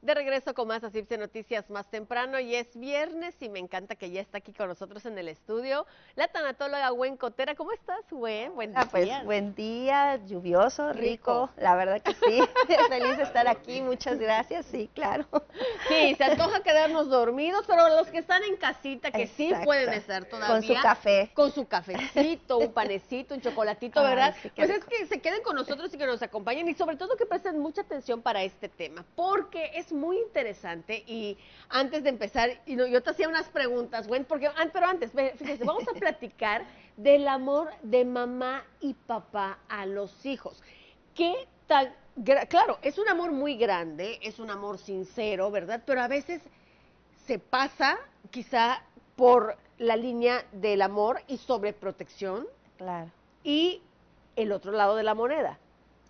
De regreso con más Asirce Noticias más temprano y es viernes y me encanta que ya está aquí con nosotros en el estudio la tanatóloga Gwen Cotera. ¿Cómo estás, Gwen? Buen día. Pues buen día, lluvioso, rico, la verdad que sí. Feliz de estar aquí, muchas gracias, sí, claro. Sí, se antoja quedarnos dormidos, pero los que están en casita, que sí Exacto. pueden estar todavía. Con su café. Con su cafecito, un panecito, un chocolatito, Ay, ¿verdad? sí, qué Pues es rico. que se queden con nosotros y que nos acompañen y sobre todo que presten mucha atención para este tema, porque es muy interesante y antes de empezar, yo te hacía unas preguntas, Gwen, porque, pero antes, fíjese, vamos a platicar del amor de mamá y papá a los hijos. ¿Qué tan claro, es un amor muy grande, es un amor sincero, ¿verdad? Pero a veces se pasa quizá por la línea del amor y sobreprotección Claro. y el otro lado de la moneda,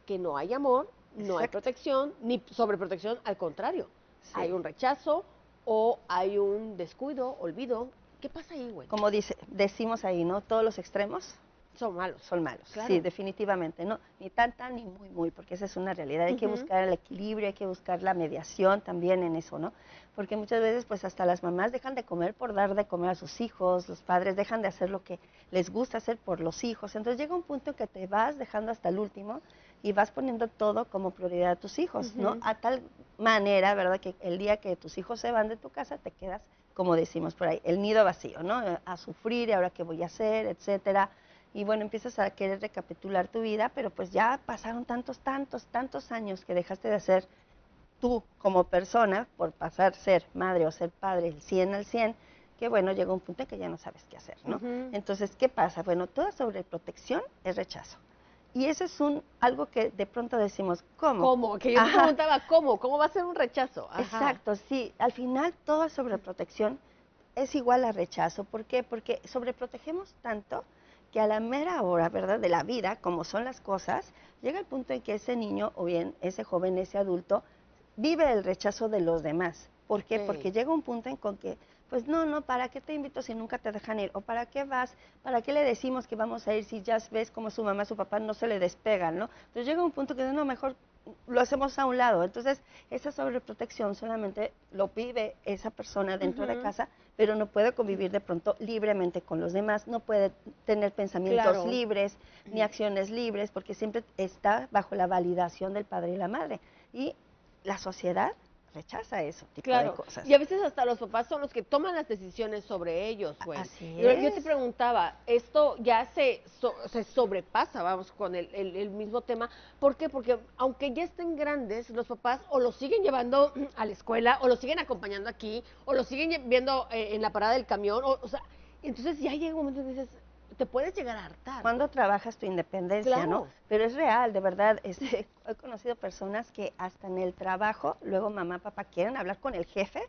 que no hay amor, no hay Exacto. protección, ni sobreprotección, al contrario, Sí. hay un rechazo o hay un descuido, olvido. ¿Qué pasa ahí, güey? Como decimos ahí, ¿no? Todos los extremos Son malos. son malos. Claro. Sí, definitivamente, no, ni tan ni muy, porque esa es una realidad. Hay que buscar el equilibrio, hay que buscar la mediación también en eso, ¿no? Porque muchas veces, pues hasta las mamás dejan de comer por dar de comer a sus hijos, los padres dejan de hacer lo que les gusta hacer por los hijos. Entonces llega un punto en que te vas dejando hasta el último y vas poniendo todo como prioridad a tus hijos, ¿no? A tal manera, ¿verdad? Que el día que tus hijos se van de tu casa te quedas, como decimos por ahí, el nido vacío, ¿no? A sufrir, y ahora qué voy a hacer, etcétera. Y bueno, empiezas a querer recapitular tu vida, pero pues ya pasaron tantos años que dejaste de ser tú como persona por pasar a ser madre o ser padre el 100 al 100, que bueno, llega un punto en que ya no sabes qué hacer, ¿no? Entonces, ¿qué pasa? Bueno, toda sobreprotección es rechazo. Y eso es algo que de pronto decimos, ¿cómo? ¿Cómo? Que yo te preguntaba, ¿cómo? ¿Cómo va a ser un rechazo? Ajá. Exacto, sí. Al final, toda sobreprotección es igual a rechazo. ¿Por qué? Porque sobreprotegemos tanto que a la mera hora, ¿verdad?, de la vida, como son las cosas, llega el punto en que ese niño o bien ese joven, ese adulto, vive el rechazo de los demás. ¿Por qué? Porque llega un punto en con que, pues no, ¿para qué te invito si nunca te dejan ir? ¿O para qué vas? ¿Para qué le decimos que vamos a ir si ya ves como su mamá, su papá no se le despegan, ¿no? Entonces llega un punto que no, mejor lo hacemos a un lado. Entonces, esa sobreprotección solamente lo vive esa persona dentro de casa, pero no puede convivir de pronto libremente con los demás, no puede tener pensamientos libres, ni acciones libres, porque siempre está bajo la validación del padre y la madre. Y la sociedad rechaza ese tipo de cosas. Y a veces hasta los papás son los que toman las decisiones sobre ellos, güey. Así Yo te es. preguntaba, esto ya se sobrepasa, vamos, con el mismo tema. ¿Por qué? Porque aunque ya estén grandes, los papás o los siguen llevando a la escuela, o los siguen acompañando aquí, o los siguen viendo en la parada del camión, o sea, entonces ya llega un momento en que dices, te puedes llegar a hartar. Cuando trabajas tu independencia, ¿no? Pero es real, de verdad. He conocido personas que hasta en el trabajo, luego mamá, papá quieren hablar con el jefe,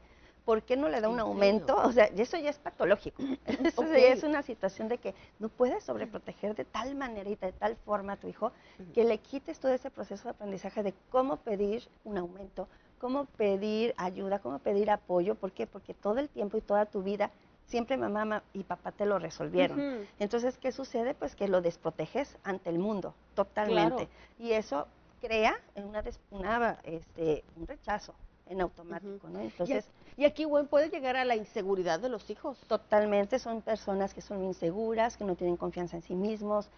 ¿por qué no le da un aumento? O sea, y eso ya es patológico. Eso ya es una situación de que no puedes sobreproteger de tal manera y de tal forma a tu hijo que le quites todo ese proceso de aprendizaje de cómo pedir un aumento, cómo pedir ayuda, cómo pedir apoyo. ¿Por qué? Porque todo el tiempo y toda tu vida siempre mamá y papá te lo resolvieron. Entonces, ¿qué sucede? Pues que lo desproteges ante el mundo, totalmente. Y eso crea un rechazo en automático, ¿no? Entonces, y aquí, güey, puede llegar a la inseguridad de los hijos. Totalmente, son personas que son inseguras, que no tienen confianza en sí mismos,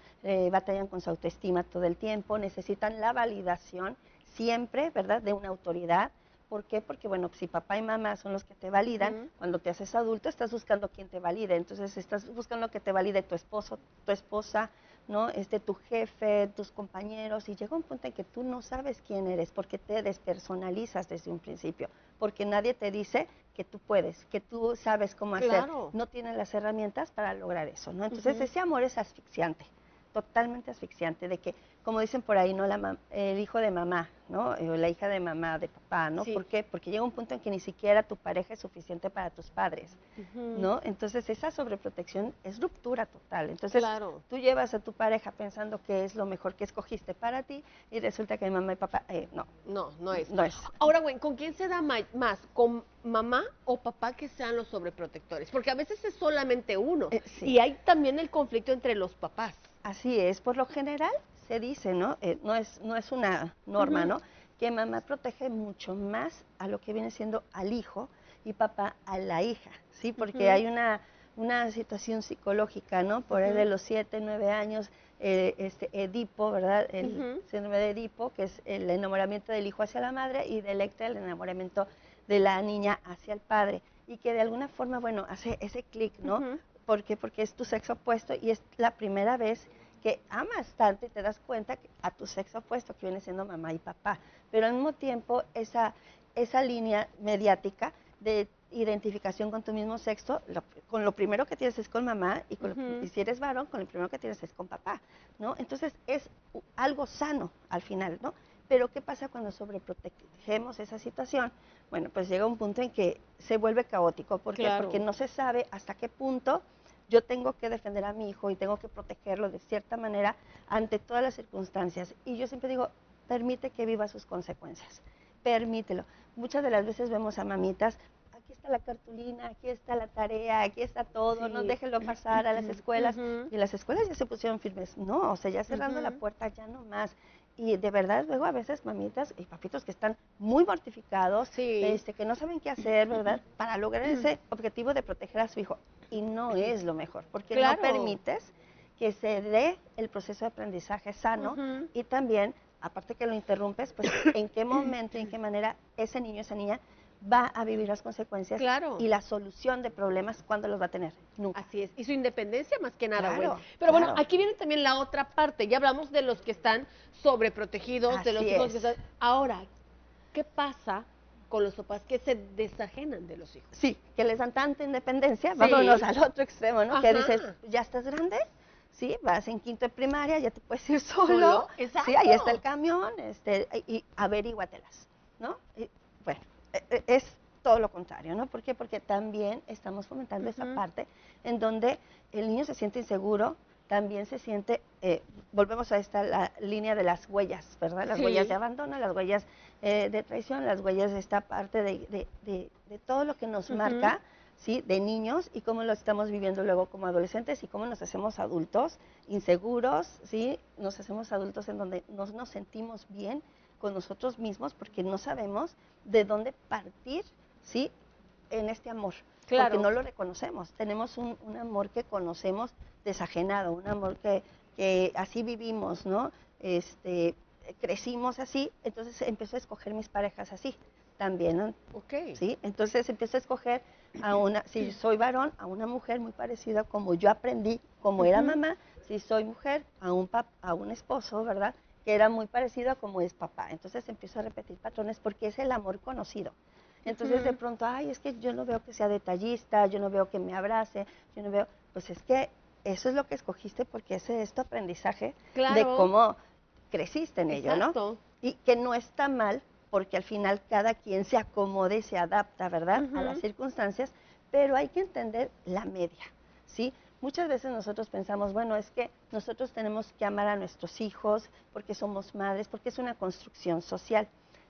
batallan con su autoestima todo el tiempo, necesitan la validación siempre, ¿verdad?, de una autoridad. ¿Por qué? Porque, bueno, si papá y mamá son los que te validan, cuando te haces adulto estás buscando quien te valide. Entonces estás buscando que te valide tu esposo, tu esposa, ¿no? Tu jefe, tus compañeros, y llega un punto en que tú no sabes quién eres porque te despersonalizas desde un principio, porque nadie te dice que tú puedes, que tú sabes cómo hacer, no tienes las herramientas para lograr eso, ¿no? Entonces ese amor es asfixiante, totalmente asfixiante, de que, como dicen por ahí, ¿no?, el hijo de mamá, ¿no?, o la hija de mamá, de papá, ¿no? ¿Por qué? Porque llega un punto en que ni siquiera tu pareja es suficiente para tus padres, ¿no? Entonces esa sobreprotección es ruptura total. Entonces tú llevas a tu pareja pensando que es lo mejor que escogiste para ti y resulta que mamá y papá, no es. No es. Ahora, güey, ¿con quién se da más? ¿Con mamá o papá que sean los sobreprotectores? Porque a veces es solamente uno. Y hay también el conflicto entre los papás. Así es, por lo general se dice, ¿no? No es una norma, ¿no?, que mamá protege mucho más a lo que viene siendo al hijo y papá a la hija, ¿sí? Porque hay una situación psicológica, ¿no? Por ahí de los 7, 9 años, Edipo, ¿verdad? El síndrome de Edipo, que es el enamoramiento del hijo hacia la madre, y de Electra, el enamoramiento de la niña hacia el padre. Y que de alguna forma, bueno, hace ese clic, ¿no? ¿Por qué? Porque es tu sexo opuesto y es la primera vez que amas tanto y te das cuenta a tu sexo opuesto, que viene siendo mamá y papá. Pero al mismo tiempo, esa línea mediática de identificación con tu mismo sexo, con lo primero que tienes es con mamá y si eres varón, con lo primero que tienes es con papá, ¿no? Entonces es algo sano al final, ¿no? Pero ¿qué pasa cuando sobreprotegemos esa situación? Bueno, pues llega un punto en que se vuelve caótico. ¿Por qué? Porque no se sabe hasta qué punto yo tengo que defender a mi hijo y tengo que protegerlo de cierta manera ante todas las circunstancias. Y yo siempre digo, permite que viva sus consecuencias, permítelo. Muchas de las veces vemos a mamitas, aquí está la cartulina, aquí está la tarea, aquí está todo, no déjenlo pasar a las escuelas. Y las escuelas ya se pusieron firmes, no, o sea, ya cerrando la puerta, ya no más. Y de verdad, luego a veces mamitas y papitos que están muy mortificados, que no saben qué hacer, ¿verdad? Para lograr ese objetivo de proteger a su hijo. Y no es lo mejor, porque no permites que se dé el proceso de aprendizaje sano y también, aparte que lo interrumpes, pues en qué momento y en qué manera ese niño, esa niña va a vivir las consecuencias y la solución de problemas, ¿cuándo los va a tener? Nunca. Así es, y su independencia más que nada, güey. Pero bueno, aquí viene también la otra parte, ya hablamos de los que están sobreprotegidos, de los hijos que están... Ahora, ¿qué pasa con los papás que se desajenan de los hijos? Sí, que les dan tanta independencia, vámonos al otro extremo, ¿no? Que dices, ya estás grande, sí, vas en quinto de primaria, ya te puedes ir solo, sí, ahí está el camión, y averíguatelas, ¿no? Y, bueno, es todo lo contrario, ¿no? ¿Por qué? Porque también estamos fomentando esa parte en donde el niño se siente inseguro, también se siente, volvemos a la línea de las huellas, ¿verdad? Las huellas de abandono, las huellas de traición, las huellas de esta parte de todo lo que nos marca, ¿sí? De niños y cómo lo estamos viviendo luego como adolescentes y cómo nos hacemos adultos inseguros, ¿sí? Nos hacemos adultos en donde no nos sentimos bien con nosotros mismos porque no sabemos de dónde partir, ¿sí? En este amor, porque no lo reconocemos. Tenemos un amor que conocemos desajenado, un amor que así vivimos, ¿no? Crecimos así, entonces empiezo a escoger mis parejas así también, ¿no? ¿Sí? Entonces empiezo a escoger si soy varón, a una mujer muy parecida como yo aprendí, como era mamá, si soy mujer, a un esposo, ¿verdad? Que era muy parecido a como es papá. Entonces empiezo a repetir patrones porque es el amor conocido. Entonces de pronto, ay, es que yo no veo que sea detallista, yo no veo que me abrace, yo no veo, pues es que eso es lo que escogiste porque ese es tu aprendizaje de cómo creciste en ello, ¿no? Y que no está mal porque al final cada quien se acomode y se adapta, ¿verdad? A las circunstancias, pero hay que entender la media, ¿sí? Muchas veces nosotros pensamos, bueno, es que nosotros tenemos que amar a nuestros hijos porque somos madres, porque es una construcción social,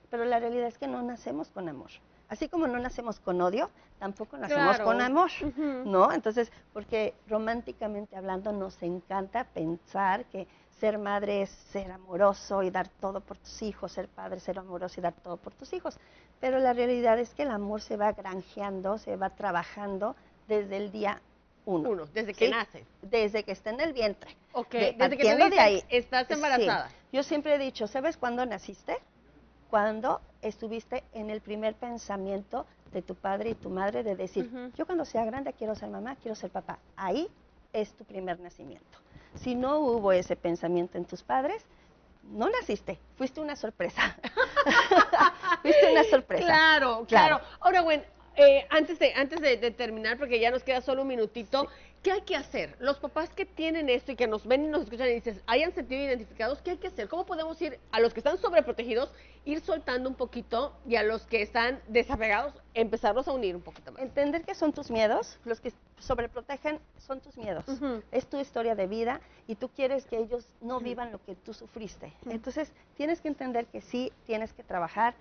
pero la realidad es que no nacemos con amor. Así como no nacemos con odio, tampoco nacemos con amor, ¿no? Entonces, porque románticamente hablando nos encanta pensar que ser madre es ser amoroso y dar todo por tus hijos, ser padre, ser amoroso y dar todo por tus hijos. Pero la realidad es que el amor se va granjeando, se va trabajando desde el día uno. Desde que nace. Desde que está en el vientre. Desde que te dicen, de ahí, estás embarazada. Sí. Yo siempre he dicho, ¿sabes cuándo naciste? Cuando estuviste en el primer pensamiento de tu padre y tu madre de decir, yo cuando sea grande quiero ser mamá, quiero ser papá. Ahí es tu primer nacimiento. Si no hubo ese pensamiento en tus padres, no naciste, fuiste una sorpresa. Fuiste una sorpresa. Claro. Ahora, bueno, antes de terminar, porque ya nos queda solo un minutito, ¿qué hay que hacer? Los papás que tienen esto y que nos ven y nos escuchan y dicen, hayan sentido identificados, ¿qué hay que hacer? ¿Cómo podemos ir a los que están sobreprotegidos, ir soltando un poquito y a los que están desapegados, empezarlos a unir un poquito más? Entender que son tus miedos, los que sobreprotegen son tus miedos. Es tu historia de vida y tú quieres que ellos no vivan lo que tú sufriste. Entonces, tienes que entender que sí, tienes que trabajar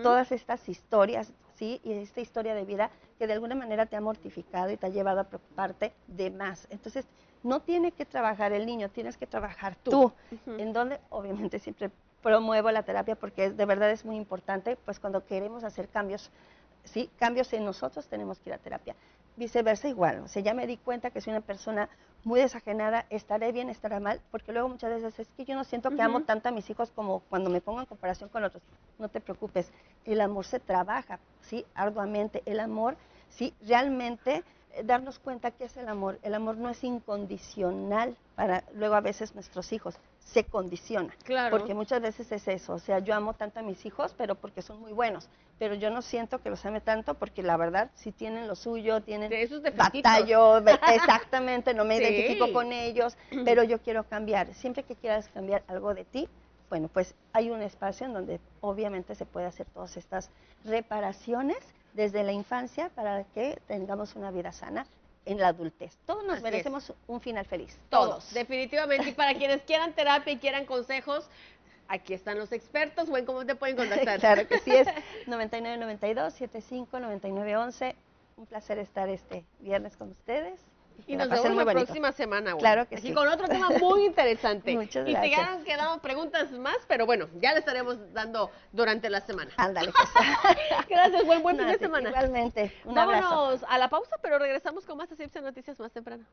todas estas historias, ¿sí? Y esta historia de vida que de alguna manera te ha mortificado y te ha llevado a preocuparte de más. Entonces, no tiene que trabajar el niño, tienes que trabajar tú. En donde, obviamente, siempre promuevo la terapia porque de verdad es muy importante, pues cuando queremos hacer cambios, sí, cambios en nosotros tenemos que ir a terapia. Viceversa igual, o sea, ya me di cuenta que soy una persona muy desajenada, estaré bien, estaré mal, porque luego muchas veces es que yo no siento que amo tanto a mis hijos como cuando me pongo en comparación con otros. No te preocupes, el amor se trabaja, sí, arduamente, el amor, sí, realmente darnos cuenta que es el amor no es incondicional para luego a veces nuestros hijos, se condiciona, Claro. porque muchas veces es eso, o sea, yo amo tanto a mis hijos, pero porque son muy buenos, pero yo no siento que los ame tanto porque la verdad si tienen lo suyo, tienen De esos defectitos. batallo, exactamente, no me Sí. identifico con ellos, pero yo quiero cambiar, siempre que quieras cambiar algo de ti, bueno, pues hay un espacio en donde obviamente se puede hacer todas estas reparaciones desde la infancia para que tengamos una vida sana en la adultez. Todos nos Así merecemos un final feliz. Todos, definitivamente. Y para quienes quieran terapia y quieran consejos, aquí están los expertos. Bueno, ¿cómo te pueden contactar? Claro que sí, es 9992-75-9911. Un placer estar este viernes con ustedes. Y nos vemos la próxima semana, güey. Claro que aquí sí. con otro tema muy interesante. Muchas y gracias. te han quedado preguntas más, pero bueno, ya le estaremos dando durante la semana. Ándale, pues. Gracias, buen fin de semana. Igualmente, un abrazo. Vámonos a la pausa, pero regresamos con más Así Noticias más temprano.